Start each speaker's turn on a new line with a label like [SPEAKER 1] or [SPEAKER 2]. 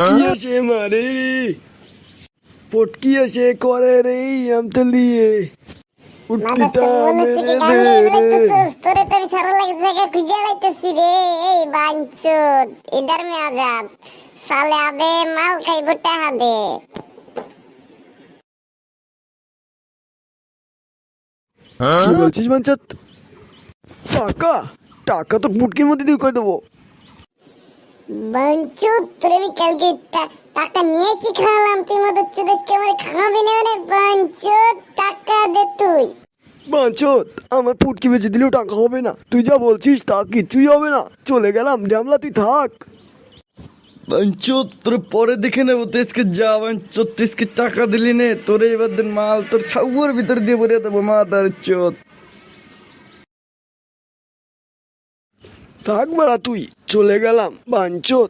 [SPEAKER 1] পটকি এসে মারে রে, পটকি এসে করে রে আমতে লিয়ে উটকিটা মেরে দে রে।
[SPEAKER 2] তোরে তোর সারা লাগে জায়গা খুঁজে লাইতেছি রে। এই বাঞ্চোদ ইধার মে আজাদ সালে আবে মাল খাইব টাহা দে।
[SPEAKER 1] কি বলছিস বাঞ্চত? টাকা? টাকা তো পুটকির মধ্যে দিয়ে করে দেবো।
[SPEAKER 2] বাঞ্চোদ তোরে আমি কালকে টাকা নিয়ে শিখালাম, তুই মতো চোদেশকে আমার খাওয়াবি না মানে। বাঞ্চোদ টাকা দে তুই।
[SPEAKER 1] বাঞ্চত আমার পুটকি বেচে দিলেও টাকা হবে না, তুই যা বলছিস তা কিছুই হবে না। চলে গেলাম জামলা, তুই থাক।
[SPEAKER 3] বাঞ্চোত তোর পরে দেখে নেবো, তুই আজকে যা বাঞ্চোত, তুই আজকে টাকা দিলি নে, তোরে এবার দিন মাল তোর ছাউয়ের ভিতর দিয়ে ভরে দেবো মা তার চোত।
[SPEAKER 1] থাক বেড়া তুই, চলে গেলাম বাঞ্চত।